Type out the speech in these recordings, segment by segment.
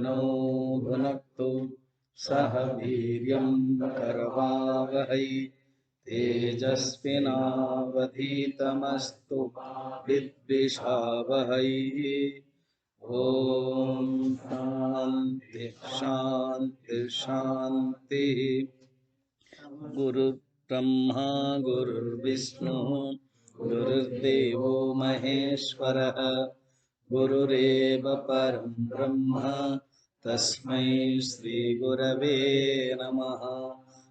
मनो भुनक्तु सह वीर्यं करवावहै तेजस्विनावधीतमस्तु विद्विषावहै। ओम शांति शांति शांति। गुरु ब्रह्मा गुरुर्विष्णु गुरुर्देवो महेश्वरः गुरुरेव परं ब्रह्म तस्मै श्री गुरवे नमः।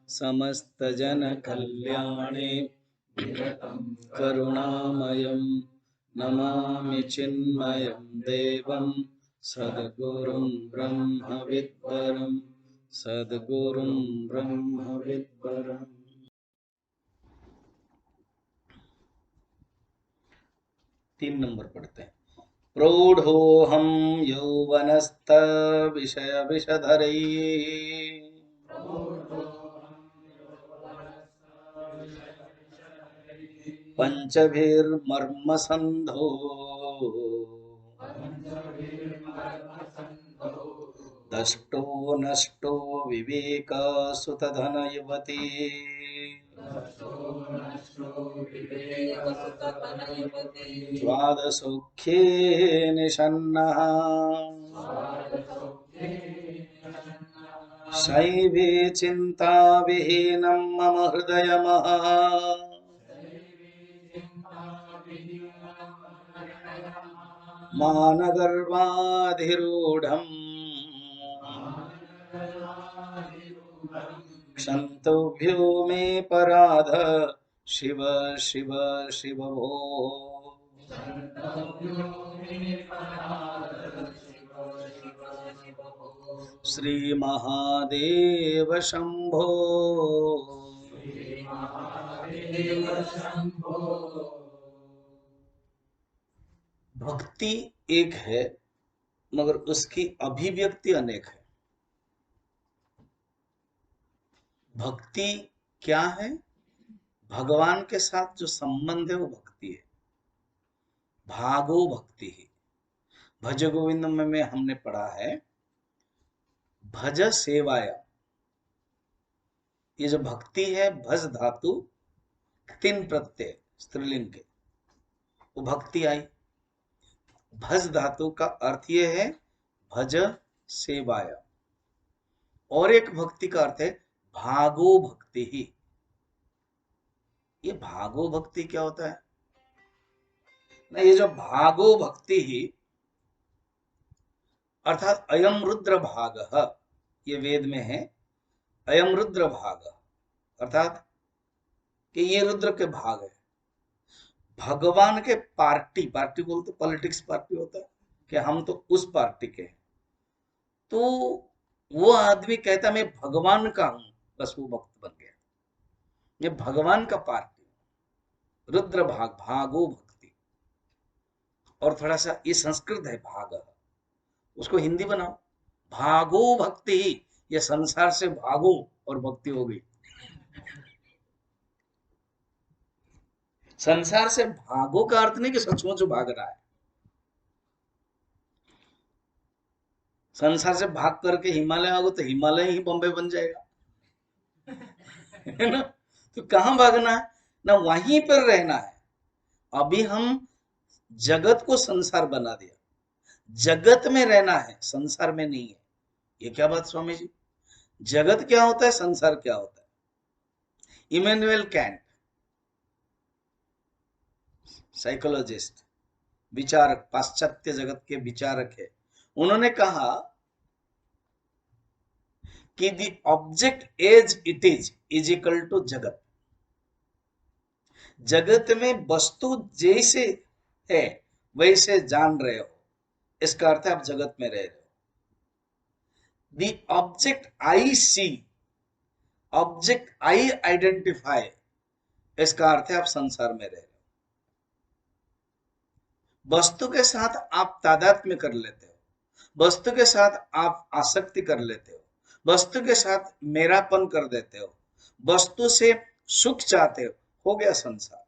समस्त जन कल्याणे करुणामयं नमामि चिन्मयं देवं सद्गुरुं ब्रह्मविद्वरं सद्गुरुं ब्रह्मविद्वरम्। 3 नंबर पढ़ते हैं। प्रौढ़ोऽहं यौवनस्थ विषय विषधरैः पंचभिर्मर्मसन्धो दष्टो नष्टो विवेकसुतधनयुवती द्वादशोऽख्ये निषण्णः शैवे चिन्ताविहीनं मम हृदयमः मानगर्वाधिरूढम् क्षन्तव्यो मे पराध शिव शिव शिव भो। श्री महादेव शंभो। भक्ति एक है मगर उसकी अभिव्यक्ति अनेक है। भक्ति क्या है? भगवान के साथ जो संबंध है वो भक्ति है। भागो भक्ति ही। भज गोविंद में हमने पढ़ा है भज सेवाया। ये जो भक्ति है भज धातु 3 प्रत्यय स्त्रीलिंग के, वो भक्ति आई। भज धातु का अर्थ ये है भज सेवाया। और एक भक्ति का अर्थ है भागो भक्ति ही। ये भागो भक्ति क्या होता है ना? ये जो भागो भक्ति ही अर्थात अयम रुद्र भागः, ये वेद में है अयम रुद्र भाग, अर्थात कि ये रुद्र के भाग है। भगवान के पार्टी बोलते पॉलिटिक्स पार्टी होता है कि हम तो उस पार्टी के हैं, तो वो आदमी कहता मैं भगवान का हूं, बस वो भक्त बन गया। ये भगवान का पार्टी रुद्र भाग, भागो भक्ति। और थोड़ा सा ये संस्कृत है भाग, उसको हिंदी बनाओ भागो भक्ति। ये संसार से भागो और भक्ति हो गई। संसार से भागो का अर्थ नहीं कि सचमुच भाग रहा है। संसार से भाग करके हिमालय आओ तो हिमालय ही बॉम्बे बन जाएगा, है ना? तो कहां भागना है ना, वहीं पर रहना है। अभी हम जगत को संसार बना दिया, जगत में रहना है, संसार में नहीं है। ये क्या बात स्वामी जी? जगत क्या होता है, संसार क्या होता है? इमैनुअल कैंट साइकोलॉजिस्ट, विचारक, पाश्चात्य जगत के विचारक है, उन्होंने कहा कि the object as it is equal to जगत। जगत में वस्तु जैसे है वैसे जान रहे हो, इसका अर्थ है आप जगत में रह रहे हो। The object I see, object I identify, इसका अर्थ है आप संसार में रह रहे हो। वस्तु के साथ आप तादात्म्य कर लेते हो, वस्तु के साथ आप आसक्ति कर लेते हो, वस्तु के साथ मेरापन कर देते हो, वस्तु से सुख चाहते हो गया संसार।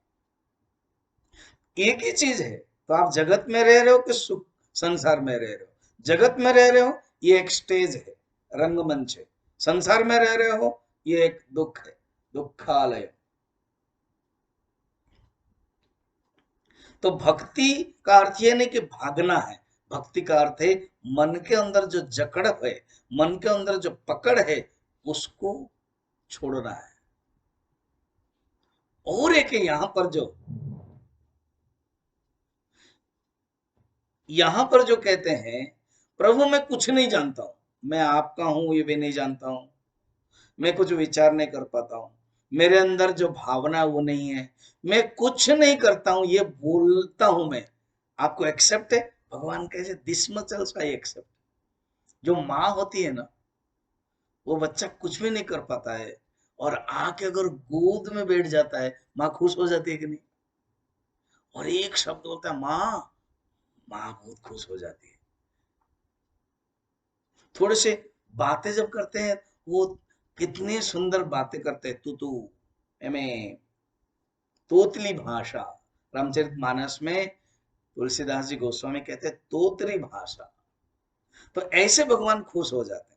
एक ही चीज है, तो आप जगत में रह रहे हो कि सुख संसार में रह रहे हो? जगत में रह रहे हो ये एक स्टेज है, रंगमंच है। संसार में रह रहे हो, ये एक दुख है, दुखालय। तो भक्ति का अर्थ ये नहीं कि भागना है, भक्ति का अर्थ है मन के अंदर जो जकड़ है, मन के अंदर जो पकड़ है, उसको छोड़ना है। और एक यहां पर जो कहते हैं, प्रभु मैं कुछ नहीं जानता हूं, मैं आपका हूं ये भी नहीं जानता हूं, मैं कुछ विचार नहीं कर पाता हूँ, मेरे अंदर जो भावना है वो नहीं है, मैं कुछ नहीं करता हूँ, ये बोलता हूं मैं, आपको एक्सेप्ट है? भगवान कैसे this much also I accept. जो माँ होती है ना, वो बच्चा कुछ भी नहीं कर पाता है, और आके अगर गोद में बैठ जाता है, माँ खुश हो जाती है कि नहीं? और एक शब्द बोलता है माँ, माँ बहुत खुश हो जाती है। थोड़े से बातें जब करते हैं, वो कितनी सुंदर बातें करते हैं, तू तू एमें तोतली भाषा। रामचरितमानस में तुलसीदास जी गोस्वामी कहते हैं तोतली भाषा। तो ऐसे भगवान खुश हो जाते हैं,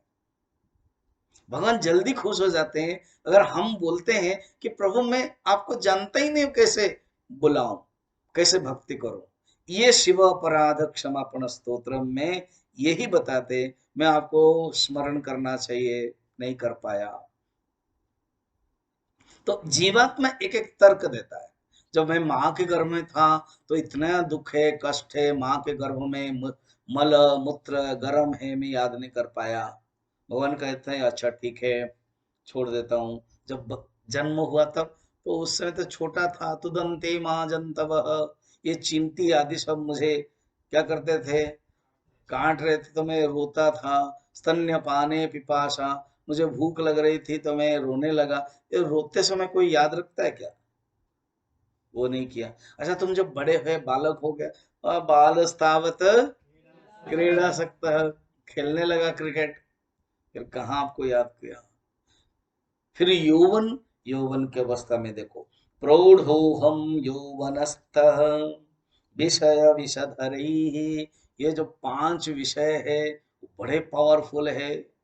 भगवान जल्दी खुश हो जाते हैं अगर हम बोलते हैं कि प्रभु मैं आपको जानता ही नहीं हूं, कैसे बुलाऊं, कैसे भक्ति करूं। ये शिव अपराध क्षमापण स्तोत्र में यही बताते, मैं आपको स्मरण करना चाहिए, नहीं कर पाया। तो जीवात्मा एक एक तर्क देता है, जब मैं माँ के गर्भ में था तो इतना दुख है, कष्ट है, माँ के गर्भ में मल मूत्र गर्म है, मैं याद नहीं कर पाया। भगवान कहते हैं अच्छा ठीक है, छोड़ देता हूँ। जब जन्म हुआ तब, तो उस समय तो छोटा था, तुदंते माँ जंतव, ये चिंटी आदि सब मुझे क्या करते थे, काट रहे थे तो मैं रोता था। स्तन्य पाने पिपासा, मुझे भूख लग रही थी तो मैं रोने लगा। ये रोते समय कोई याद रखता है क्या? वो नहीं किया। अच्छा तुम जब बड़े हुए, बालक हो गए, बाल स्थावत क्रीड़ा सकता है, खेलने लगा क्रिकेट, फिर कहाँ आपको याद किया? फिर यौवन, यौवन की अवस्था में देखो, प्रौढ़ो हम यौवनस्तः विषय विषधरी, ये जो 5 विषय है वो बड़े पावरफुल है।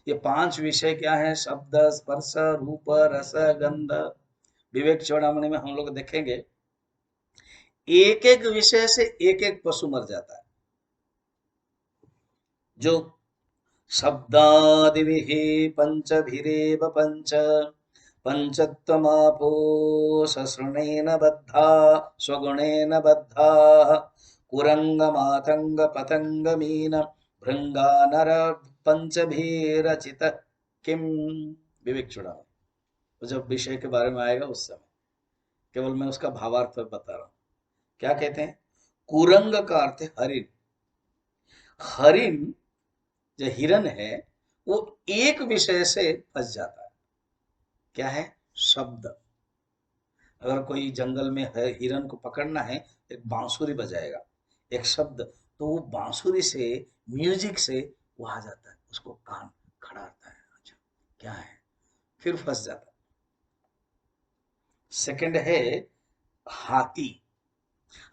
ये 5 विषय क्या है? शब्द स्पर्श रूप रस गंध। विवेक चूड़ामणि में हम लोग देखेंगे, एक एक विषय से एक एक पशु मर जाता है। जो शब्दादिभिः पंचभिरेव पंच, पंचत्वमापो ससृणेन बद्धा, स्वगुणेन बद्धाः, कुरंगमातंग पतंग मीन भृंगा नर पंचभिरचित किम। विवेक चुड़ाव। तो जब विषय के बारे में आएगा उस समय केवल मैं उसका भावार्थ बता रहा हूं। क्या कहते हैं? कुरंग का अर्थ है हरिण। हरिण जो हिरन है, वो एक विषय से फंस जाता है। क्या है? शब्द। अगर कोई जंगल में है, हिरन को पकड़ना है, एक बांसुरी बजाएगा, एक शब्द, तो वो बांसुरी से, म्यूजिक से वो आ जाता है, उसको कान खड़ाता है, अच्छा क्या है, फिर फंस जाता है। सेकंड है हाथी।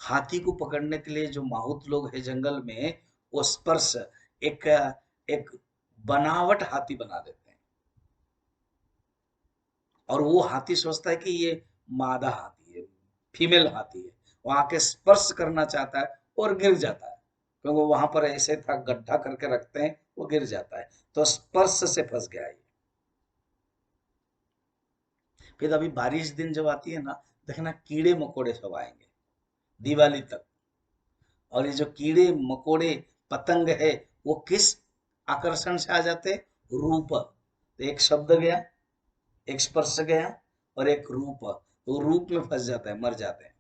हाथी को पकड़ने के लिए जो माहुत लोग हैं जंगल में, वो स्पर्श, एक एक बनावट हाथी बना देते हैं, और वो हाथी सोचता है कि ये मादा हाथी है, फीमेल हाथी है, वो आके स्पर्श करना चाहता है और गिर जाता है, क्योंकि वहां पर ऐसे था गड्ढा करके रखते हैं, वो गिर जाता है, तो स्पर्श से फंस गया ये। फिर अभी बारिश दिन जब आती है ना, देखना कीड़े मकोड़े सब आएंगे दिवाली तक, और ये जो कीड़े मकोड़े पतंग है, वो किस आकर्षण से आ जाते हैं? रूप। तो एक शब्द गया, एक स्पर्श गया, और एक रूप, तो रूप में फंस जाता है, मर जाते हैं।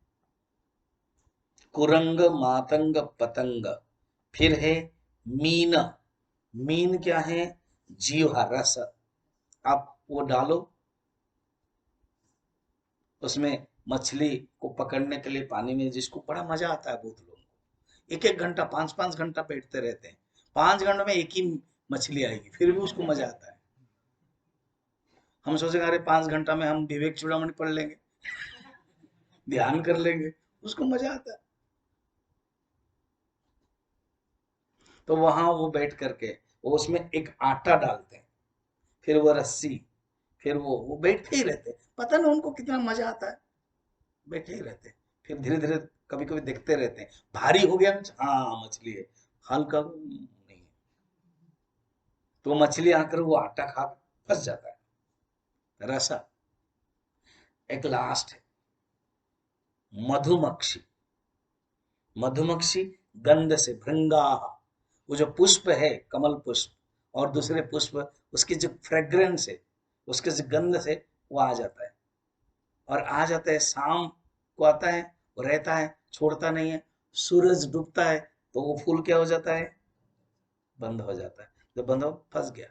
कुरंग मातंग पतंग। फिर है मीन। मीन क्या है? जीवा रस। आप वो डालो उसमें, मछली को पकड़ने के लिए पानी में, जिसको बड़ा मजा आता है बहुत लोगों को, एक एक घंटा, 5 5 घंटा बैठते रहते हैं, 5 घंटे में एक ही मछली आएगी, फिर भी उसको मजा आता है। हम सोचेंगे अरे 5 घंटा में हम विवेक चूड़ामणि पढ़ लेंगे, ध्यान कर लेंगे, उसको मजा आता है। तो वहां वो बैठ करके वो उसमें एक आटा डालते हैं, फिर वो रस्सी, फिर वो बैठे ही रहते हैं, पता नहीं उनको कितना मजा आता है, बैठे ही रहते हैं। फिर धीरे धीरे कभी कभी देखते रहते हैं, भारी हो गया, हाँ मछली है, हल्का नहीं, तो मछली आकर वो आटा खा फंस जाता है। रसा। एक लास्ट है मधुमक्खी। मधुमक्खी गंध से, भृंगा, वो जो पुष्प है कमल पुष्प और दूसरे पुष्प, उसकी जो फ्रेग्रेंस है, उसके जो गंध से वो आ जाता है, और आ जाता है, शाम को आता है, वो रहता है, छोड़ता नहीं है। सूरज डूबता है तो वो फूल क्या हो जाता है, बंद हो जाता है। जब बंद हो, फंस गया,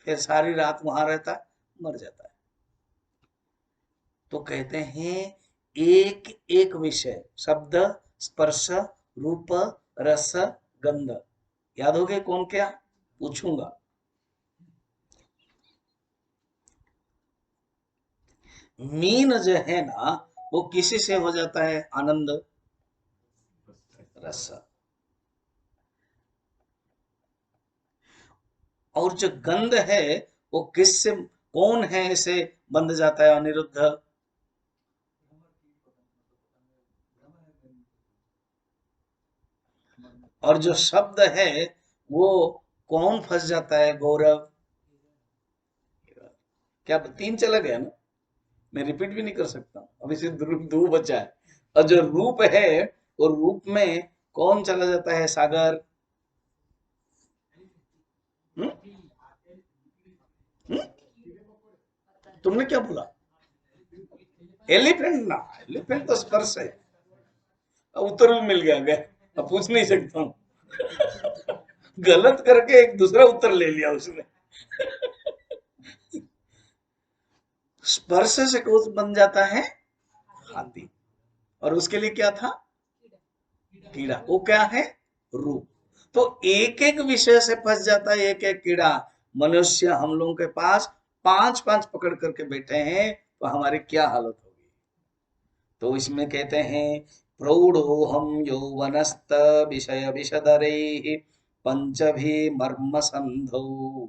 फिर सारी रात वहां रहता है, मर जाता है। तो कहते हैं एक एक विषय, शब्द, स्पर्श, रूप, रस, गंध, याद हो गए कौन क्या, पूछूंगा। मीन जो है ना, वो किसी से हो जाता है, आनंद, रस। और जो गंध है वो किससे, कौन है इसे बंध जाता है, अनिरुद्ध। और जो शब्द है वो कौन फंस जाता है, गौरव। क्या तीन चला गया ना, मैं रिपीट भी नहीं कर सकता, अभी सिर्फ दो बचा है। और जो रूप है, वो रूप में कौन चला जाता है, सागर। हुँ? हुँ? तुमने क्या बोला, एलिफेंट ना, एलिफेंट तो स्पर्श है। अब उत्तर भी मिल गया, अब पूछ नहीं सकता हूँ। गलत करके एक दूसरा उत्तर ले लिया उसने। स्पर्श से कौन बन जाता है, हाथी। और उसके लिए क्या था, कीड़ा, वो क्या है, रूप। तो एक एक विषय से फंस जाता है एक एक कीड़ा। मनुष्य हम लोगों के पास पांच पांच पकड़ करके बैठे हैं, तो हमारी क्या हालत होगी। तो इसमें कहते हैं प्रौढ़ो हम यौवनस्त विषय विषधरे पंचभी मर्म संधौ।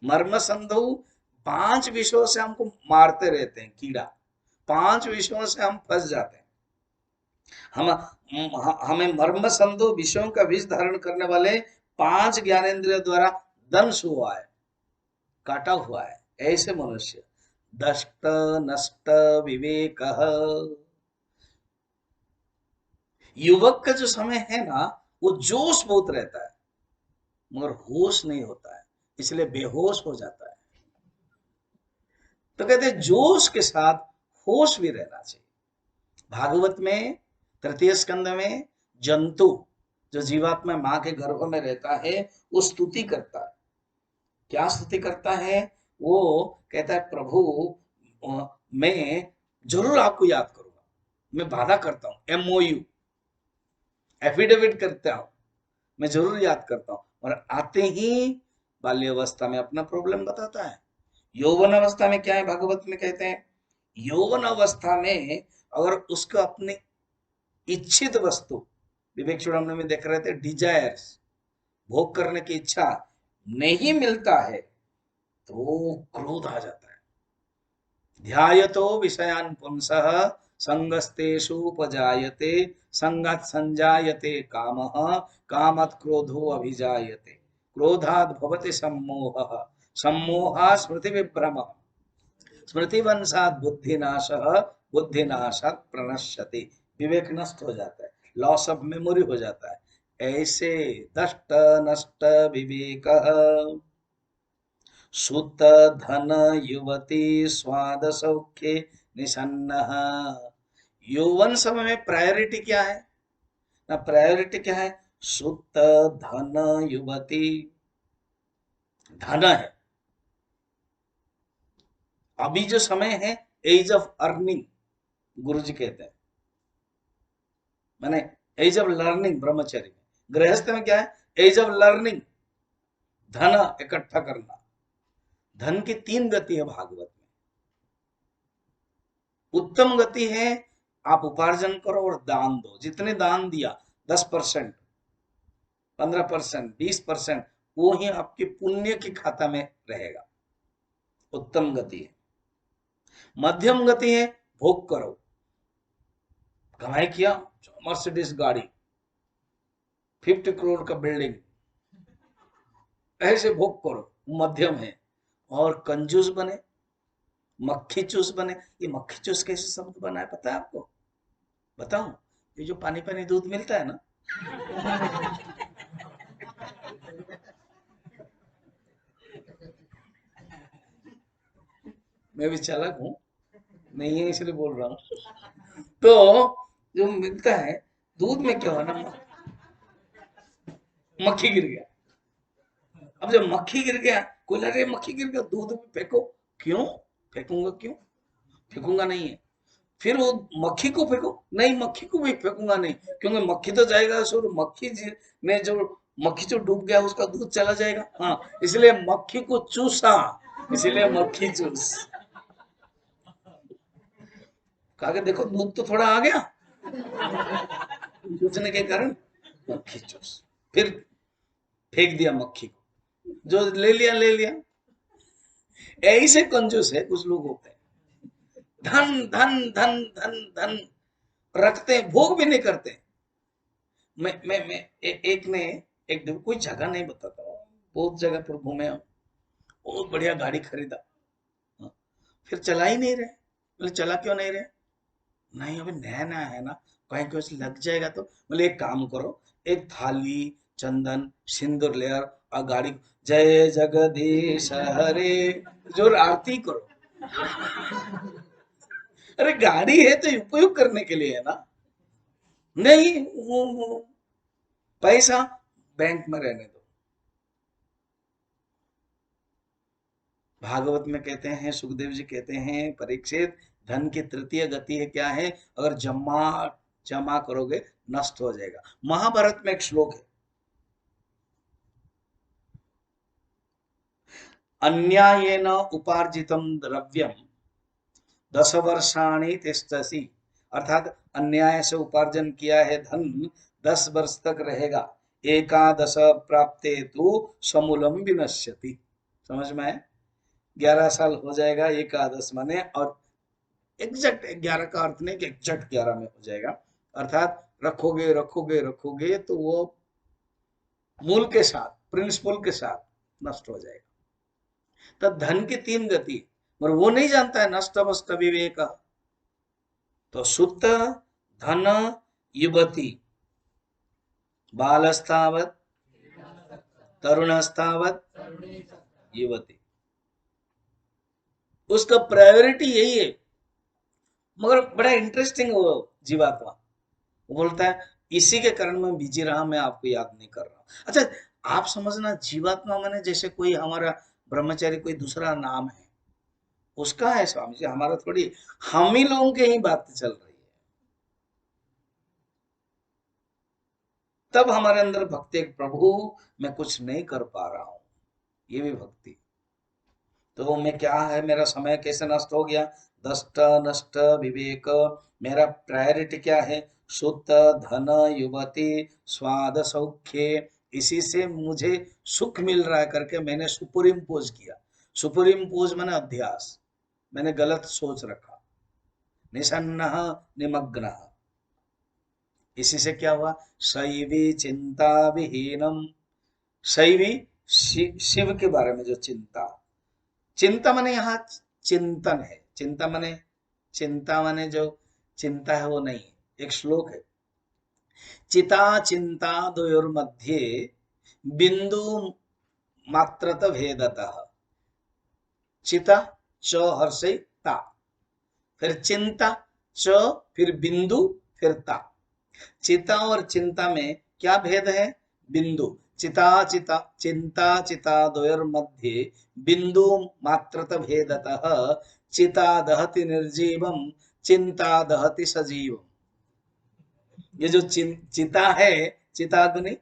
मर्म संधौ, पांच विषयों से हमको मारते रहते हैं कीड़ा, पांच विषयों से हम फंस जाते हैं। हम हमें मर्म संधो विषयों का विष धारण करने वाले पांच ज्ञानेंद्रिय द्वारा दंश हुआ है, काटा हुआ है, ऐसे मनुष्य। दष्ट नष्ट विवेक। युवक का जो समय है ना, वो जोश बहुत रहता है, मगर होश नहीं होता है, इसलिए बेहोश हो जाता है। तो कहते हैं जोश के साथ होश भी रहना चाहिए। भागवत में तृतीय स्कंद में जंतु, जो जीवात्मा मां के गर्भ में रहता है, वो स्तुति करता है। क्या स्तुति करता है, वो कहता है प्रभु, मैं जरूर आपको याद करूंगा, मैं वादा करता हूं, MOU, एफिडेविट करता हूं, मैं जरूर याद करता हूं। और आते ही बाल्यावस्था में अपना प्रॉब्लम बताता है। यौवन अवस्था में क्या है, भागवत में कहते हैं यौवन अवस्था में अगर उसको अपने इच्छित वस्तु, विवेक चूड़ामणि में देख रहे थे, डिजायर्स, भोग करने की इच्छा नहीं मिलता है, तो क्रोध आ जाता है। ध्यायतो विषयान् पुंसः संगस्तेषुपजायते संगात् संजायते कामः कामात् क्रोधो अभिजायते क्रोधात् भवति सम्मोहः सम्मोहात् स्मृतिविभ्रमः स्मृतिवंशात् बुद्धिनाशः बुद्धिनाशात् प्रणश्यति, विवेक नष्ट हो जाता है, लॉस ऑफ मेमोरी हो जाता है। ऐसे दष्ट नष्ट विवेक सुत धन युवती स्वाद सौख्य निसन्न। यौवन समय में प्रायोरिटी क्या है ना, प्रायोरिटी क्या है, सुत धन युवती, धन है। अभी जो समय है एज ऑफ अर्निंग, गुरु जी कहते हैं, माने एज ऑफ लर्निंग, ब्रह्मचर्य में। गृहस्थ में क्या है, एज ऑफ लर्निंग, धन इकट्ठा करना। धन की तीन गति है भागवत में। उत्तम गति है आप उपार्जन करो और दान दो, जितने दान दिया 10%, 15%, 20%, वो ही आपके पुण्य के खाता में रहेगा। उत्तम गति है। मध्यम गति है, भोग करो, कमाई किया, मर्सिडीज गाड़ी, 50 करोड़ का बिल्डिंग, ऐसे भोग करो, मध्यम है। और कंजूस बने, मक्खी चूस बने। ये मक्खी चूस कैसे शब्द बना है पता है आपको? बताऊं? ये जो पानी पानी दूध मिलता है ना, मैं भी चालाक हूँ, नहीं है इसलिए बोल रहा हूँ। तो जो मिलता है दूध में, क्या हुआ ना, मक्खी गिर गया। अब जब मक्खी गिर गया, कोई लग रहा है मक्खी गिर गया, दूध में फेंको। क्यों फेंकूंगा? क्यों फेंकूंगा? नहीं है। फिर वो मक्खी को फेंको, नहीं मक्खी को भी फेंकूंगा नहीं, क्योंकि मक्खी तो जाएगा सो, में जो मक्खी जो डूब गया उसका दूध चला जाएगा। हाँ, इसलिए मक्खी को चूसा, इसलिए मक्खी चूस। कहा कि देखो दूध तो थोड़ा आ गया चूसने के कारण, मक्खी चूस। फिर फेंक दिया मक्खी को, जो ले लिया ले लिया। ऐसे कंजूस है कुछ लोग होते हैं, धन धन धन धन धन रखते हैं, भोग भी नहीं करते। एक ने, एक कोई जगह नहीं बताता हूँ, बहुत जगह पर घूमे हम, बहुत बढ़िया गाड़ी खरीदा। हाँ, फिर चला ही नहीं रहे। बोले चला क्यों नहीं रहे? नहीं अभी नया नया है ना, कहीं कुछ लग जाएगा तो। बोले एक काम करो, एक थाली, चंदन, सिंदूर ले आओ, और गाड़ी जय जगदीश हरे जोर आरती करो। अरे गाड़ी है तो उपयोग करने के लिए है ना। नहीं, वो पैसा बैंक में रहने दो। भागवत में कहते हैं, सुखदेव जी कहते हैं, परीक्षित धन की तृतीय गति है क्या है? अगर जमा जमा करोगे नष्ट हो जाएगा। महाभारत में एक श्लोक है, अन्यायेन उपार्जितम द्रव्यम 10 वर्षाणि तिष्ठसि। अर्थात अन्याय से उपार्जन किया है धन 10 वर्ष तक रहेगा। एकादश प्राप्ते तु समूलम विनश्यति। समझ में आए? 11 साल हो जाएगा एकादश माने, और एग्जैक्ट 11 का अर्थ नहीं कि एग्जैक्ट 11 में हो जाएगा, अर्थात रखोगे रखोगे रखोगे तो वो मूल के साथ, प्रिंसिपल के साथ नष्ट हो जाएगा। तब धन की 3 गति, मगर वो नहीं जानता है नष्ट वस्त विवेक। तो सुत धन युवती, बालस्तावत तरुणस्तावत युवती, उसका प्रायोरिटी यही है। मगर बड़ा इंटरेस्टिंग वो जीवात्मा, वो बोलता है इसी के कारण मैं बिजी रहा, मैं आपको याद नहीं कर रहा। अच्छा, आप समझना, जीवात्मा माने जैसे कोई हमारा ब्रह्मचारी कोई दूसरा नाम है उसका है स्वामी जी, हमारा थोड़ी। हम ही लोगों के ही बात चल रही है। तब हमारे अंदर भक्ति, एक प्रभु मैं कुछ नहीं कर पा रहा हूं, ये भी भक्ति। तो मैं क्या है, मेरा समय कैसे नष्ट हो गया? दष्ट नष्ट विवेक। मेरा प्रायोरिटी क्या है? शुद्ध धन युवती स्वाद सौख्य, इसी से मुझे सुख मिल रहा है करके मैंने सुपर इम्पोज किया। सुपर इम्पोज मैंने अध्यास, मैंने गलत सोच रखा। निसन्न निमग्न, इसी से क्या हुआ? शैवी चिंता विहीनम। शैवी शिव के बारे में जो चिंता, चिंता माने यहाँ चिंतन है। चिंता माने जो चिंता है वो नहीं है। एक श्लोक है, चिता चिंता द्वयोर्मध्ये बिंदु मात्रत भेदतः। चिता च हर्षे ता, फिर चिंता च, फिर बिंदु, फिर ता। चिता और चिंता में क्या भेद है? बिंदु। चिता चिता चिंता चिता द्वयोर मध्ये बिंदु मात्रत भेदतः चिता दहति निर्जीवम चिंता दहति सजीवम। ये जो चिता है, चिताग्नि,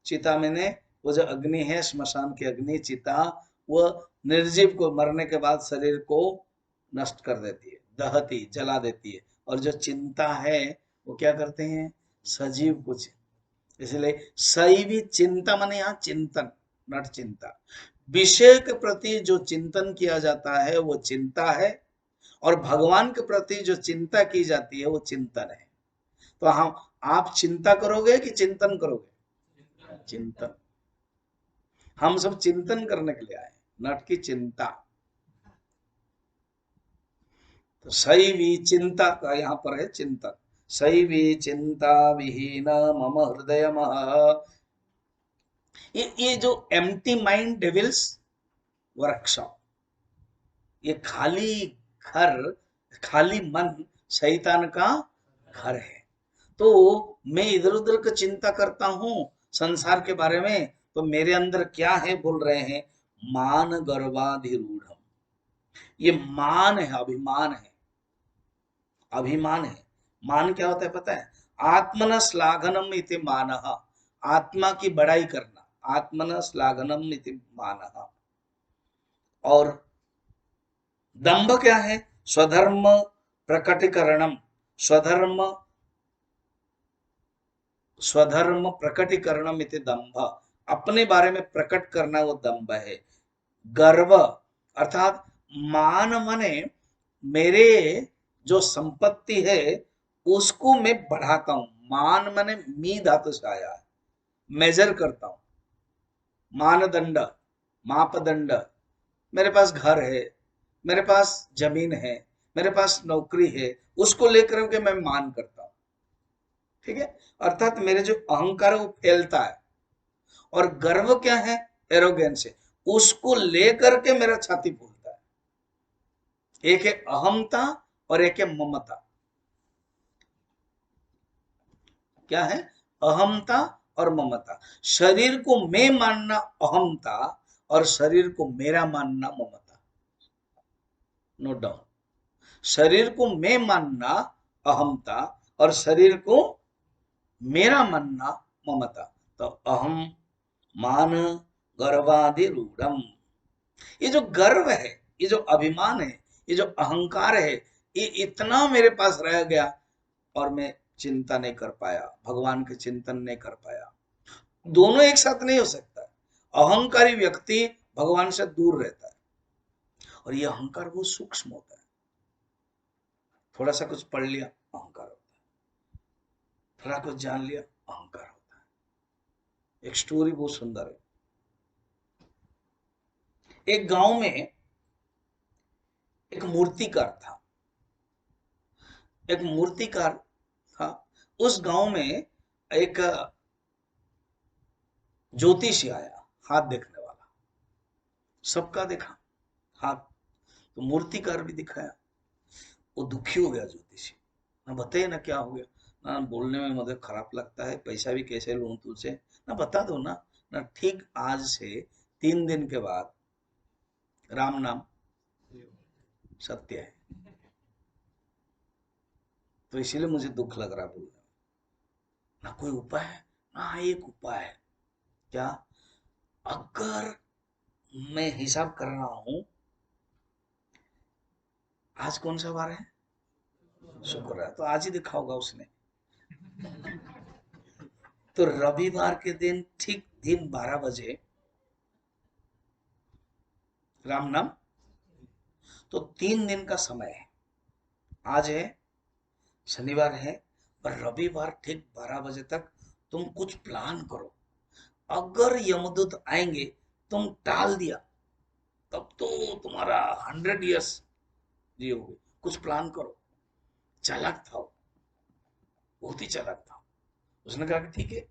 चिता मैंने वो जो अग्नि है, श्मशान की अग्नि, चिता, वो निर्जीव को मरने के बाद शरीर को नष्ट कर देती है, दहती जला देती है। और जो चिंता है वो क्या करते हैं? सजीव कुछ इसलिए सही भी चिंता माने यहाँ चिंतन, नट चिंता। विषय के प्रति जो चिंतन किया जाता है वो चिंता है, और भगवान के प्रति जो चिंता की जाती है वो चिंतन है। तो हम, आप चिंता करोगे कि चिंतन करोगे? चिंतन। हम सब चिंतन करने के लिए आए, नट की चिंता। तो सही भी चिंता का यहाँ पर है चिंतन। सही भी चिंता विहीन मम हृदय। ये जो एम्प्टी माइंड डेविल्स वर्कशॉप, ये खाली घर, खाली मन शैतान का घर है। तो मैं इधर उधर की चिंता करता हूं संसार के बारे में, तो मेरे अंदर क्या है बोल रहे हैं, मान गर्वाधिरूढ़। ये मान है, अभिमान है, अभिमान है। मान क्या होता है पता है? आत्मन श्लाघनम इति मानः, आत्मा की बड़ाई करना, आत्मन श्लाघनम इति मानः। और दंभ क्या है? स्वधर्म प्रकटीकरणम, स्वधर्म, स्वधर्म प्रकटीकरणम इति दंभ, अपने बारे में प्रकट करना वो दंभ है। गर्व अर्थात मान माने मेरे जो संपत्ति है उसको मैं बढ़ाता हूं। मान माने मी धातु से आया है, मेजर करता हूं, मानदंड, मापदंड। मेरे पास घर है, मेरे पास जमीन है, मेरे पास नौकरी है, उसको लेकर के मैं मान करता हूं। ठीक है, अर्थात मेरे जो अहंकार है वो फैलता है। और गर्व क्या है? एरोगेंस है, उसको लेकर के मेरा छाती फूलता है। एक है अहमता और एक है ममता। क्या है? अहमता और ममता। शरीर को मैं मानना अहमता, और शरीर को मेरा मानना ममता। नोट डाउन, शरीर को मैं मानना अहमता, और शरीर को मेरा मानना ममता। तो अहम मान गर्वाधिरूढ़म, ये जो गर्व है, ये जो अभिमान है, ये जो अहंकार है, ये इतना मेरे पास रह गया, और मैं चिंता नहीं कर पाया, भगवान के चिंतन नहीं कर पाया। दोनों एक साथ नहीं हो सकता। अहंकारी व्यक्ति भगवान से दूर रहता है, और ये अहंकार बहुत सूक्ष्म होता है। थोड़ा सा कुछ पढ़ लिया अहंकार होता है, थोड़ा कुछ जान लिया अहंकार होता है। एक स्टोरी बहुत सुंदर है। एक गांव में एक मूर्तिकार था, एक मूर्तिकार था। उस गांव में एक ज्योतिषी आया, हाथ देखने वाला। सबका देखा हाथ, तो मूर्तिकार भी दिखाया। वो दुखी हो गया ज्योतिषी, ना बताइए ना क्या हो गया। ना बोलने में मुझे खराब लगता है, पैसा भी कैसे लूं तुझसे, ना बता दो ना। ना ठीक आज से 3 दिन के बाद राम नाम सत्य है, तो इसीलिए मुझे दुख लग रहा बोलने में। ना कोई उपाय है? ना एक उपाय है। क्या? अगर मैं हिसाब कर रहा हूं, आज कौन सा वार है? शुक्र है, तो आज ही देखा होगा उसने। तो रविवार के दिन ठीक दिन 12 बजे राम नाम। तो 3 दिन का समय है, आज है शनिवार है, और रविवार ठीक 12 बजे तक तुम कुछ प्लान करो। अगर यमदूत आएंगे, तुम टाल दिया, तब तो तुम्हारा 100 ईयर्स जियोगे। कुछ प्लान करो। चालाक था वो, बहुत ही चालाक था। उसने कहा कि ठीक है।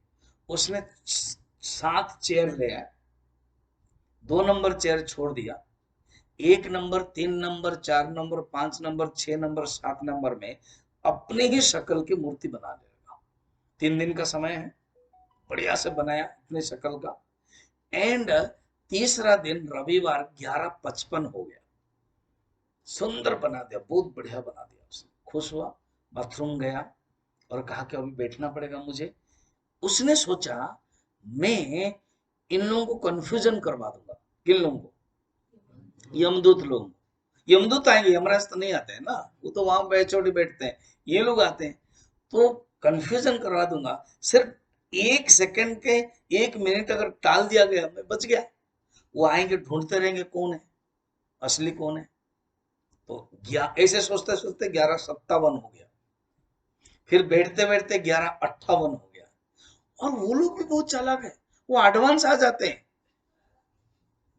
उसने 7 चेयर ले आया, 2 नंबर चेयर छोड़ दिया, 1 number, 3 number, 4 number, 5 number, 6 number, 7 number में अपने ही शक्ल की मूर्ति बना लेगा। 3 दिन का समय है, बढ़िया से बनाया अपने शक्ल का। एंड तीसरा दिन रविवार 11:55 हो गया, सुंदर बना दिया, बहुत बढ़िया बना दिया। उसने खुश हुआ, बाथरूम गया और कहा कि अभी बैठना पड़ेगा मुझे। उसने सोचा मैं इन लोगों को कंफ्यूजन करवा दूंगा। किन लोगों को? यमदूत लोग। यमदूत आएंगे, यमराज तो नहीं आते हैं ना, वो तो वहां बैचौड़ी बैठते हैं, ये लोग आते हैं। तो कंफ्यूजन करवा दूंगा। सिर्फ एक सेकंड के, एक मिनट अगर टाल दिया गया, मैं बच गया। वो आएंगे, ढूंढते रहेंगे कौन है, असली कौन है। तो ऐसे सोचते सोचते 11:57 हो गया, फिर बैठते बैठते 11:58 हो गया। और वो लोग भी बहुत चालाक है, वो एडवांस आ जाते हैं।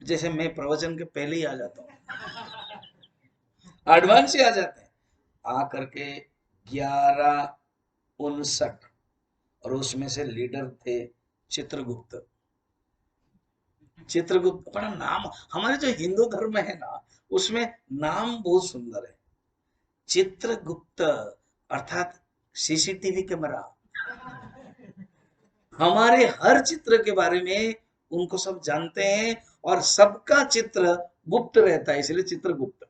जैसे मैं प्रवचन के पहले ही आ जाता हूँ, एडवांस ही आ जाते हैं। आ करके 11:59, और उसमें से लीडर थे चित्रगुप्त। चित्रगुप्त बड़ा नाम, हमारे जो हिंदू धर्म है ना, उसमें नाम बहुत सुंदर है। चित्रगुप्त अर्थात सीसीटीवी कैमरा। हमारे हर चित्र के बारे में उनको सब जानते हैं, और सबका चित्र गुप्त रहता है, इसलिए चित्रगुप्त।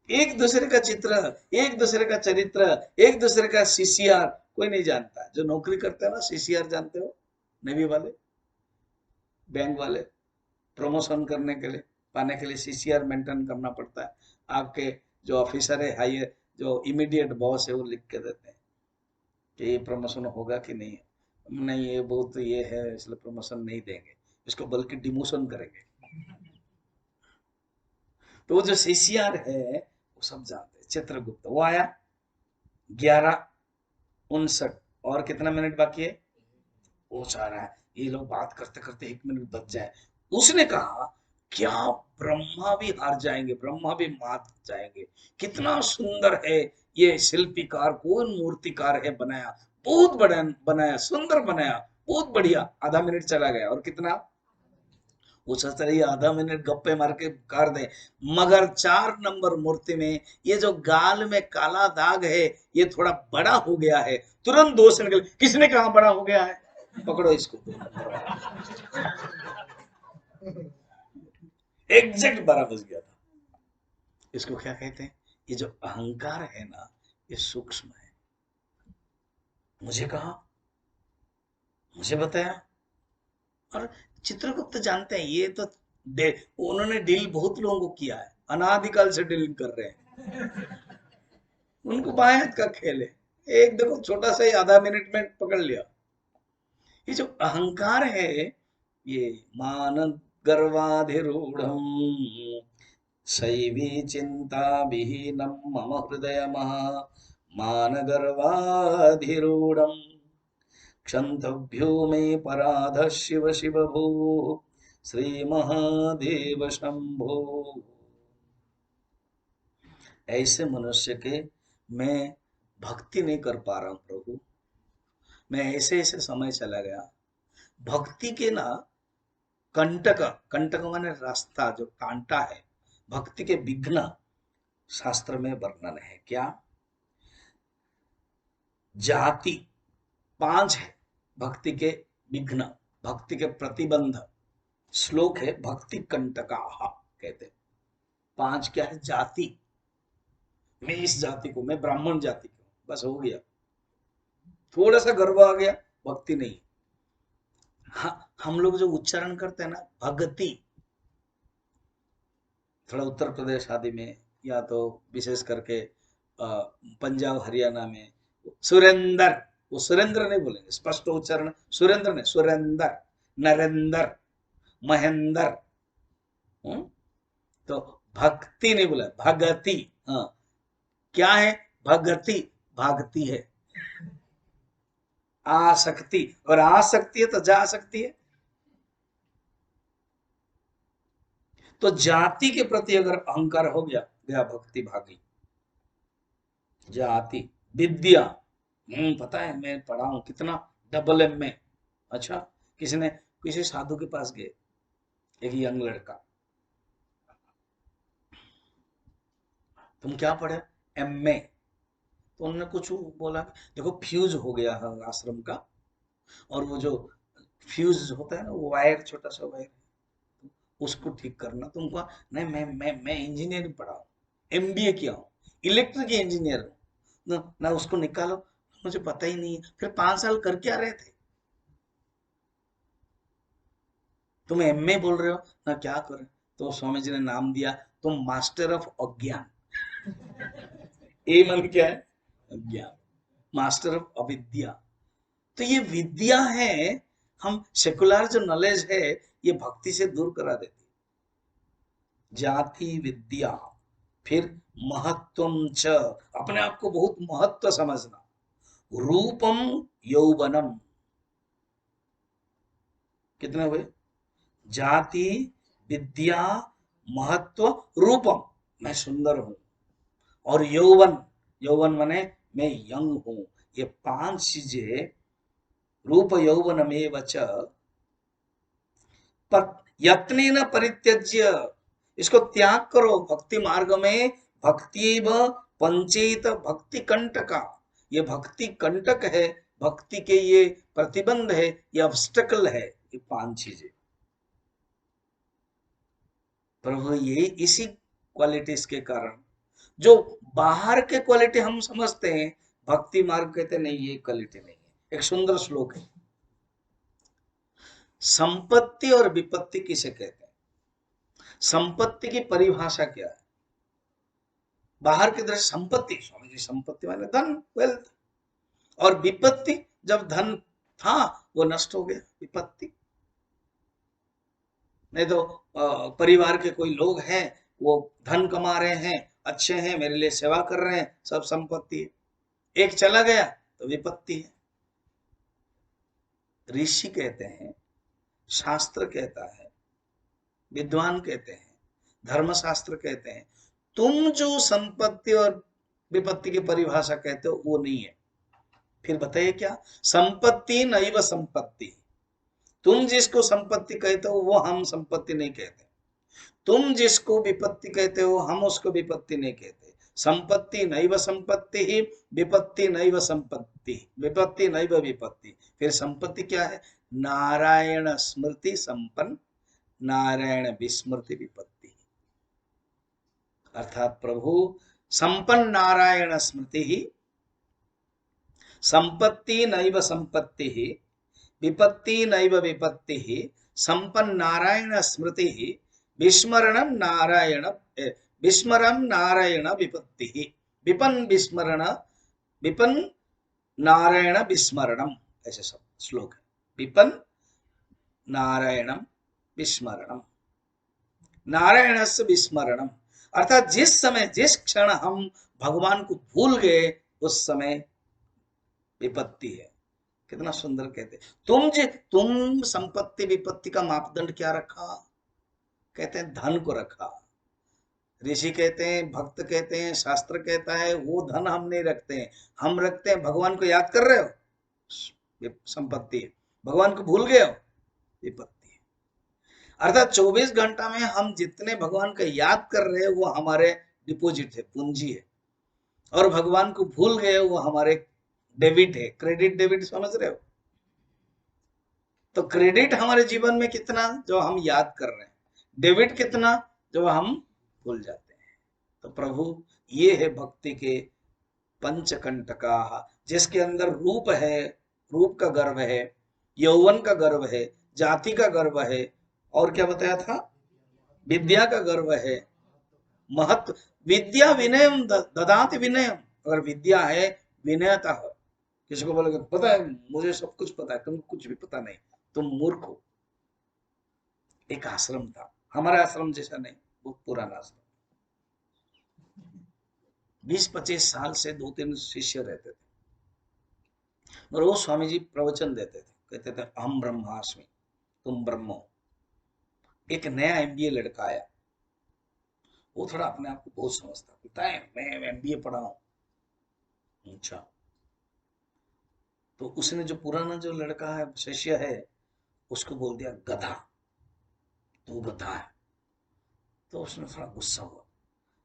एक दूसरे का चित्र, एक दूसरे का चरित्र, एक दूसरे का सीसीआर कोई नहीं जानता। जो नौकरी करते हैं ना, सीसीआर जानते हो, नेवी वाले, बैंक वाले, प्रमोशन करने के लिए, पाने के लिए सीसीआर मेंटेन करना पड़ता है। आपके जो ऑफिसर है, हायर, जो इमीडिएट बॉस है, वो लिख के देते हैं कि ये प्रमोशन होगा कि नहीं। नहीं, ये बहुत ये है, इसलिए प्रमोशन नहीं देंगे इसको, बल्कि डिमोशन करेंगे। तो वो जो सीसीआर है, वो सब जानते हैं। चित्रगुप्त वो आया 11:59, और कितना मिनट बाकी है, वो चाह रहा है ये लोग बात करते करते 1 मिनट बच जाए। उसने कहा क्या, ब्रह्मा भी हार जाएंगे, ब्रह्मा भी मात जाएंगे। कितना सुंदर है ये शिल्पीकार, कौन मूर्तिकार है, बनाया बहुत बड़ा, बनाया सुंदर बनाया, बहुत बढ़िया। आधा मिनट चला गया, और कितना, वो सोचता है ये आधा मिनट गप्पे मार के कर दे। मगर 4 नंबर मूर्ति में ये जो गाल में काला दाग है, ये थोड़ा बड़ा हो गया है। तुरंत दोष निकल, किसने कहा बड़ा हो गया है, पकड़ो इसको। एग्जैक्ट 12 बज गया था। इसको क्या कहते हैं, ये जो अहंकार है ना, ये सूक्ष्म है। मुझे कहा, मुझे बताया। और चित्रगुप्त जानते हैं ये तो, उन्होंने डील बहुत लोगों को किया है, अनादिकाल से डीलिंग कर रहे हैं। उनको बायत का खेल है। एक देखो छोटा सा ही आधा मिनट में पकड़ लिया। ये जो अहंकार है, ये मान गर्वाधिरूढ़ शैवी चिंता विहीनम मम हृदय मान गर्वाधिरूढ़ क्षंतभ्यो मे पराध शिव शिव भू श्री महादेव शंभो। ऐसे मनुष्य के मैं भक्ति नहीं कर पा रहा हूं प्रभु। मैं ऐसे ऐसे समय चला गया, भक्ति के ना कंटक, कंटक माने रास्ता जो कांटा है, भक्ति के विघ्न शास्त्र में वर्णन है। क्या, जाति 5 है भक्ति के विघ्न, भक्ति के प्रतिबंध। श्लोक है भक्ति कंटका कहते। 5 क्या है, जाति। मैं इस जाति को, मैं ब्राह्मण जाति को, बस हो गया। थोड़ा सा गर्व आ गया, भक्ति नहीं। हाँ, हम लोग जो उच्चारण करते हैं ना, भक्ति, थोड़ा उत्तर प्रदेश आदि में, या तो विशेष करके पंजाब हरियाणा में सुरेंद्र, वो सुरेंद्र नहीं बोलेंगे, स्पष्ट उच्चारण सुरेंद्र नहीं, सुरेंद्र, नरेंद्र, महेंद्र। तो भक्ति नहीं बोला, भगति। हाँ, क्या है, भगति, भागती है। आसक्ति, और आसक्ति है तो जा सकती है। तो जाति के प्रति अगर अहंकार हो गया, गया भक्ति भागी। जाति, विद्या, पता है मैं पढ़ा हूं कितना, डबल एम में। अच्छा, किसी ने, किसी साधु के पास गए, एक यंग लड़का, तुम क्या पढ़े, एम ए। तो उन्होंने कुछ बोला, देखो फ्यूज हो गया है आश्रम का, और वो जो फ्यूज होता है ना, वो वायर, छोटा सा वायर, उसको ठीक करना तुमको। नहीं, मैं इंजीनियरिंग पढ़ा हूँ, एमबीए किया हूँ, इलेक्ट्रिक इंजीनियर हूँ ना, उसको निकालो। मुझे पता ही नहीं है। फिर 5 साल कर क्या रहे थे, तुम एमए बोल रहे हो ना, क्या करें। तो स्वामी जी ने नाम दिया, तुम मास्टर ऑफ अज्ञान। ए मन क्या है, अज्ञान, मास्टर ऑफ अविद्या। तो ये विद्या है, हम सेकुलर जो नॉलेज है ये भक्ति से दूर करा देती। जाति विद्या, फिर महत्वम च, अपने आप को बहुत महत्व समझना, रूपम यौवनम, कितने हुए? जाति विद्या महत्व रूपम, मैं सुंदर हूं, और यौवन, यौवन माने मैं यंग हूं। ये 5 चीजें, रूप यौवनमेव च यत्नेन परित्यज्य, इसको त्याग करो भक्ति मार्ग में। भक्ति पंचेत भक्ति कंटका, ये भक्ति कंटक है, भक्ति के ये प्रतिबंध है, ये ऑब्स्टेकल है, ये 5 चीजें। प्रभु ये इसी क्वालिटीज के कारण, जो बाहर के क्वालिटी हम समझते हैं, भक्ति मार्ग कहते नहीं ये क्वालिटी नहीं है। एक सुंदर श्लोक है, संपत्ति और विपत्ति किसे कहते हैं? संपत्ति की परिभाषा क्या है? बाहर की दृष्टि संपत्ति, स्वामी जी संपत्ति माने धन, वेल्थ। और विपत्ति, जब धन था वो नष्ट हो गया, विपत्ति। नहीं तो परिवार के कोई लोग हैं, वो धन कमा रहे हैं, अच्छे हैं, मेरे लिए सेवा कर रहे हैं, सब संपत्ति है। एक चला गया तो विपत्ति है। ऋषि कहते हैं, शास्त्र कहता है, विद्वान कहते हैं, धर्मशास्त्र कहते हैं, तुम जो संपत्ति और विपत्ति की परिभाषा कहते हो वो नहीं है। फिर बताइए क्या? संपत्ति नैव संपत्ति, तुम जिसको संपत्ति कहते हो वो हम संपत्ति नहीं कहते, तुम जिसको विपत्ति कहते हो हम उसको विपत्ति नहीं कहते। संपत्ति नैव संपत्ति ही, विपत्ति नैव संपत्ति, विपत्ति नैव विपत्ति। फिर संपत्ति क्या है? नारायण स्मृति संपन्न, नारायण विस्मृति विपत्ति। अर्थात प्रभु संपन्न नारायण स्मृति ही, संपत्ति नैव संपत्ति ही, विपत्ति नैव विपत्ति ही, संपन्न नारायण स्मृति ही, विस्मरणम नारायण, विस्मरम नारायण विपत्ति ही, विपन विस्मरण, विपन नारायण विस्मरणम, ऐसे सब श्लोक है। विपन नारायणम विस्मरणम, नारायण से विस्मरणम, अर्थात जिस समय जिस क्षण हम भगवान को भूल गए उस समय विपत्ति है। कितना सुंदर कहते, तुम संपत्ति विपत्ति का मापदंड क्या रखा? कहते हैं धन को रखा। ऋषि कहते हैं, भक्त कहते हैं, शास्त्र कहता है वो धन हम नहीं रखते हैं, हम रखते हैं भगवान को याद कर रहे हो, संपत्ति है। भगवान को भूल गए हो, विपत्ति है। अर्थात 24 घंटा में हम जितने भगवान को याद कर रहे हैं वो हमारे डिपॉजिट है, पूंजी है, और भगवान को भूल गए वो हमारे डेबिट है, क्रेडिट डेबिट, समझ रहे हो? तो क्रेडिट हमारे जीवन में कितना जो हम याद कर रहे हैं, डेबिट कितना जो हम भूल जाते हैं। तो प्रभु ये है भक्ति के पंचकंटका, जिसके अंदर रूप है, रूप का गर्व है, यौवन का गर्व है, जाति का गर्व है, और क्या बताया था? विद्या का गर्व है, महत्व। विद्या विनयम ददाति विनयम, अगर विद्या है विनयता है। किसी को बोलेगा पता है मुझे सब कुछ पता है, तुमको कुछ भी पता नहीं, तुम मूर्ख हो। एक आश्रम था, हमारा आश्रम जैसा नहीं, बहुत पुराना आश्रम, 20-25 साल से 2-3 शिष्य रहते थे, और वो स्वामी जी प्रवचन देते थे, कहते थे अहम ब्रह्मास्मि, तुम ब्रह्म हो। एक नया एमबीए लड़का आया, वो थोड़ा अपने आप को बहुत समझता, कहता है मैं एमबीए पढ़ा हूं। अच्छा, तो उसने जो पुराना जो लड़का है, शिष्य है, उसको बोल दिया गधा, तू गधा है। तो उसने थोड़ा गुस्सा हुआ।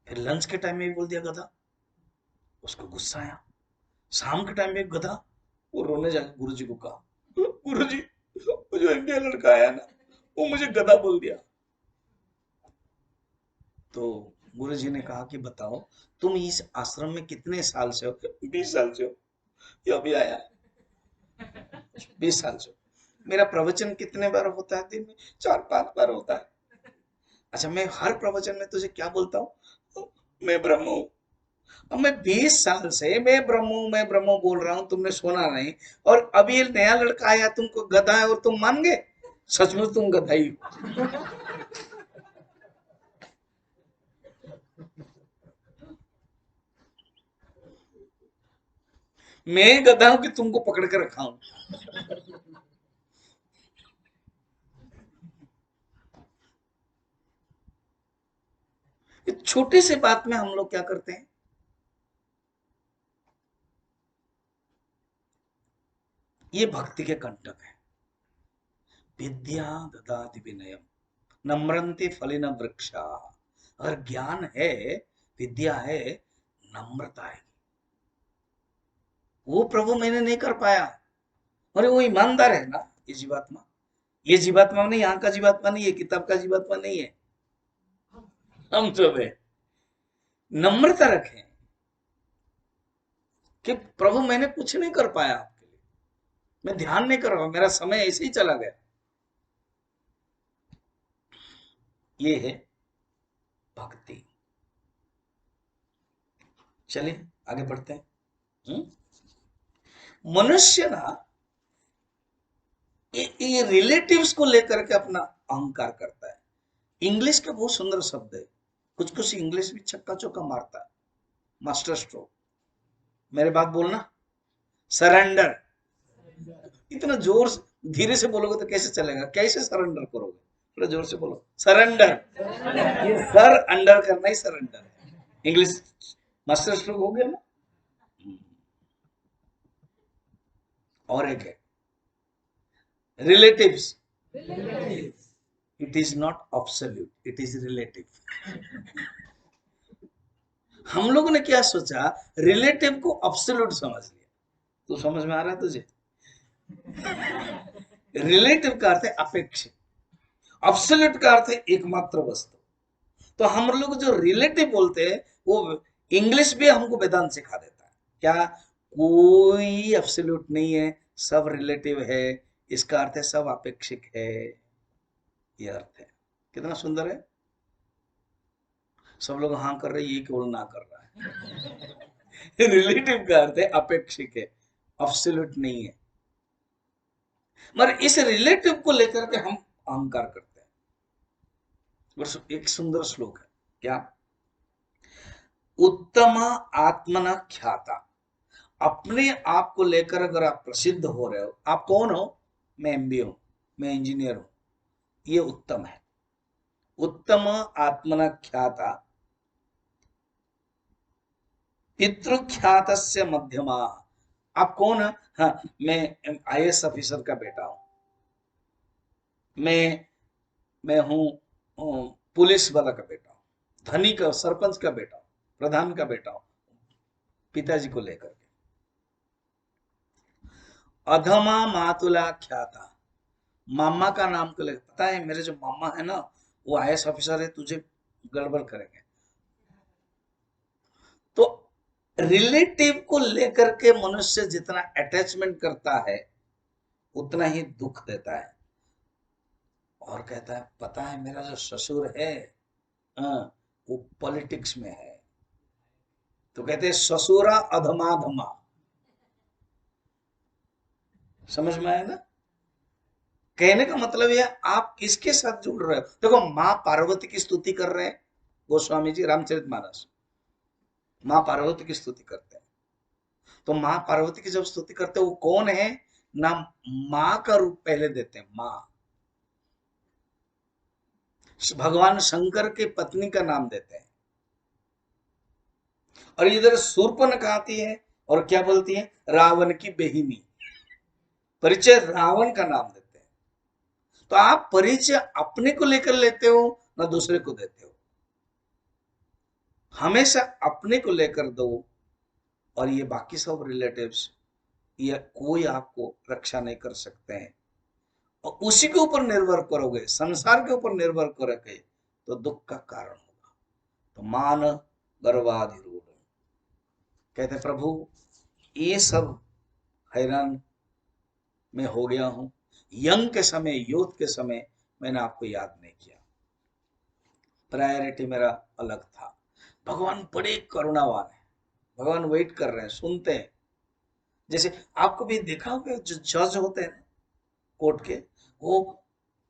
फिर लंच के टाइम में भी बोल दिया गधा, उसको गुस्सा आया। शाम के टाइम में गधा, वो रोने जाकर गुरुजी को कहा, गुरुजी वो जो एमबीए लड़का आया ना वो मुझे गधा बोल दिया। तो गुरुजी ने कहा कि बताओ तुम इस आश्रम में कितने साल से हो? 20 साल से हो। ये अभी आया 20 साल से। मेरा प्रवचन कितने बार होता है दिन में? 4-5 बार होता है। अच्छा, मैं हर प्रवचन में तुझे क्या बोलता हूँ? मैं ब्रह्म हूँ, अब मैं 20 साल से मैं ब्रह्मो बोल रहा हूं, तुमने सुना नहीं, और अभी ये नया लड़का आया तुमको गधा है और तुम मान गए? सचमुच तुम गधा ही हो। मैं गधा हूं कि तुमको पकड़ कर रखा हूं? इस छोटे से बात में हम लोग क्या करते हैं? ये भक्ति के कंटक है। विद्या ददाति विनयम नम्रंते फलिन वृक्षा। अगर ज्ञान है, विद्या है, नम्रता है, वो प्रभु मैंने नहीं कर पाया। अरे वो ईमानदार है ना, ये जीवात्मा। ये जीवात्मा नहीं, यहाँ का जीवात्मा नहीं है, किताब का जीवात्मा नहीं है, हम सब है। नम्रता रखें कि प्रभु मैंने कुछ नहीं कर पाया आपके लिए, मैं ध्यान नहीं कर रहा, मेरा समय ऐसे ही चला गया। ये है भक्ति। चलिए आगे बढ़ते हैं। मनुष्य ना ये रिलेटिव्स को लेकर के अपना अहंकार करता है। इंग्लिश के बहुत सुंदर शब्द है, कुछ कुछ इंग्लिश भी छक्का चौका मारता है, मास्टर स्ट्रोक। मेरे बात बोलना, सरेंडर। इतना जोर से धीरे से बोलोगे तो कैसे चलेगा? कैसे सरेंडर करोगे? थोड़ा जोर से बोलो, सरेंडर। ये सर अंडर करना ही सरेंडर है। इंग्लिश मास्टर स्ट्रोक हो गया ना। और एक है relatives. It is not absolute, it is relative. हम लोगों ने क्या सोचा, रिलेटिव को ऑब्सोल्यूट समझ लिया। तो समझ में आ रहा है तुझे? रिलेटिव का अर्थ है अपेक्षित, ऑब्सोल्यूट का अर्थ है एकमात्र वस्तु। तो हम लोग जो रिलेटिव बोलते हैं, वो इंग्लिश भी हमको वेदांत सिखा देता है। क्या? कोई एब्सोल्यूट नहीं है, सब रिलेटिव है। इसका अर्थ है सब अपेक्षिक है, ये अर्थ है। कितना सुंदर है। सब लोग हाँ कर रहे हैं, ये केवल ना कर रहा है। रिलेटिव का अर्थ है अपेक्षिक है, एब्सोल्यूट नहीं है। मगर इस रिलेटिव को लेकर के हम अहंकार करते हैं। एक सुंदर श्लोक है, क्या? उत्तम आत्मना ख्याता। अपने आप को लेकर अगर आप प्रसिद्ध हो रहे हो, आप कौन हो? मैं एमबीए हूं, मैं इंजीनियर हूं, ये उत्तम है। उत्तम आत्मना ख्याता पितृख्यात मध्यमा। आप कौन है? हाँ, मैं आईएएस ऑफिसर का बेटा हूं, मैं मैं हूं पुलिस वाला का बेटा हूं, धनी का, सरपंच का बेटा हूं, प्रधान का बेटा हूं, पिताजी को लेकर के। अधमा मातुला ख्याता, मामा का नाम को लेकर, पता है मेरे जो मामा है ना, वो आईएएस ऑफिसर है, तुझे गड़बड़ करेंगे। तो रिलेटिव को लेकर के मनुष्य जितना अटैचमेंट करता है, उतना ही दुख देता है। और कहता है पता है मेरा जो ससुर है, वो पॉलिटिक्स में है। तो कहते हैं ससुरा अधमाधमा। समझ में आया ना? कहने का मतलब यह, आप किसके साथ जुड़ रहे हो? देखो, माँ पार्वती की स्तुति कर रहे हैं गोस्वामी जी, रामचरितमानस। माँ पार्वती की स्तुति करते हैं। तो माँ पार्वती की जब स्तुति करते हैं, वो कौन है ना? माँ का रूप पहले देते हैं, माँ। भगवान शंकर के पत्नी का नाम देते हैं। और इधर शूर्पणखा आती है और क्या बोलती है? रावण की बेहिनी। परिचय रावण का नाम देते हैं। तो आप परिचय अपने को लेकर लेते हो ना दूसरे को देते हो? हमेशा अपने को लेकर दो। और ये बाकी सब रिलेटिव्स, ये कोई आपको रक्षा नहीं कर सकते हैं। और उसी के ऊपर निर्भर करोगे, संसार के ऊपर निर्भर करोगे, तो दुख का कारण होगा। तो मान गर्वाधिरूढ़। कहते प्रभु, ये सब हैरान में हो गया हूं। यंग के समय, यूथ के समय मैंने आपको याद नहीं किया, प्रायोरिटी मेरा अलग था। भगवान बड़े करुणावान है। भगवान वेट कर रहे हैं, सुनते हैं। जैसे आपको भी देखा होगा, जो जज होते हैं कोर्ट के, वो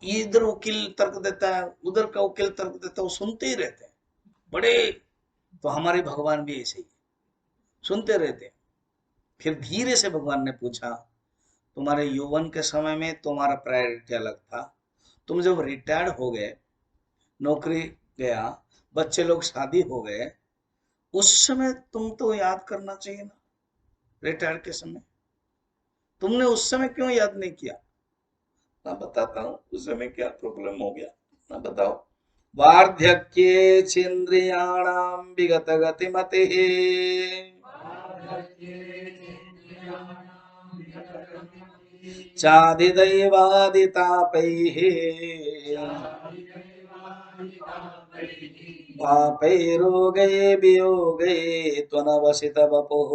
इधर वकील तर्क देता है, उधर का वकील तर्क देता है, वो सुनते ही रहते हैं बड़े। तो हमारे भगवान भी ऐसे ही सुनते रहते हैं। फिर धीरे से भगवान ने पूछा, तुम्हारे यौवन के समय में तुम्हारा प्रायोरिटी अलग था, तुम जब रिटायर्ड हो गए, नौकरी गया, बच्चे लोग शादी हो गए, उस समय तुम तो याद करना चाहिए ना, रिटायर्ड के समय तुमने उस समय क्यों याद नहीं किया? मैं बताता हूँ उस समय क्या प्रॉब्लम हो गया, मैं बताओ। वार्धक्ये चेन्द्रियाणाम विगत गतिमते, चादिदैवादितापैः पापैर्रोगै वियोगै त्वनवसित वपुः।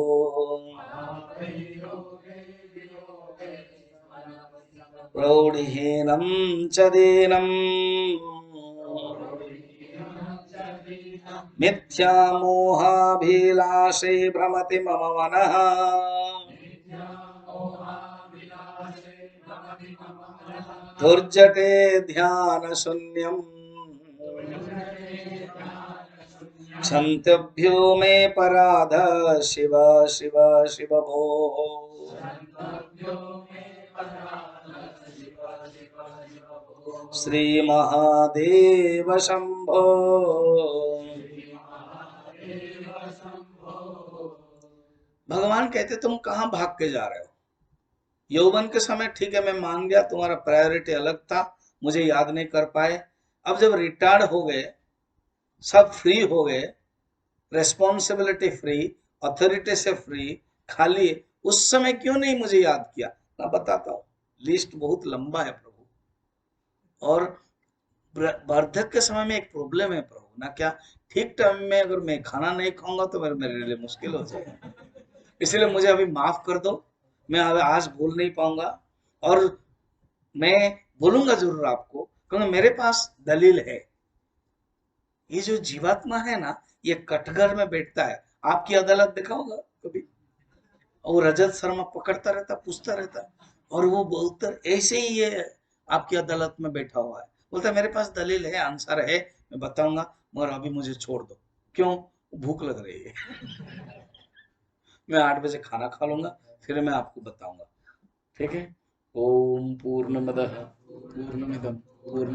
प्रौढहीनं च दीनं मिथ्यामोहाभिलाषै भ्रमति मम मनः। दुर्जटे ध्यानशून्यम् क्षन्तव्यो मे पराध शिव शिव शिव भोः। श्री महादेव शंभो। भगवान कहते तुम कहाँ भाग के जा रहे हो? यौवन के समय ठीक है, मैं मान गया तुम्हारा प्रायोरिटी अलग था, मुझे याद नहीं कर पाए। अब जब रिटायर्ड हो गए, सब फ्री हो गए, रेस्पॉन्सिबिलिटी फ्री, अथॉरिटी से फ्री, खाली, उस समय क्यों नहीं मुझे याद किया? मैं बताता हूँ, लिस्ट बहुत लंबा है प्रभु। और वार्धक्य के समय में एक प्रॉब्लम है प्रभु ना, क्या ठीक टाइम में अगर मैं खाना नहीं खाऊंगा तो मेरे लिए मुश्किल हो जाएगा। इसलिए मुझे अभी माफ कर दो, मैं अभी आज बोल नहीं पाऊंगा। और मैं बोलूंगा जरूर आपको, क्योंकि मेरे पास दलील है। ये जो जीवात्मा है ना, ये कटघर में बैठता है। आपकी अदालत देखा होगा कभी, और रजत शर्मा पकड़ता रहता, पूछता रहता, और वो बोलता ऐसे ही ये आपकी अदालत में बैठा हुआ है, बोलता मेरे पास दलील है, आंसर है, मैं बताऊंगा, मगर अभी मुझे छोड़ दो। क्यों? भूख लग रही है। मैं 8 बजे खाना खा लूंगा, फिर मैं आपको बताऊंगा। ठीक है। ओम पूर्णमदः पूर्णमिदं पूर्ण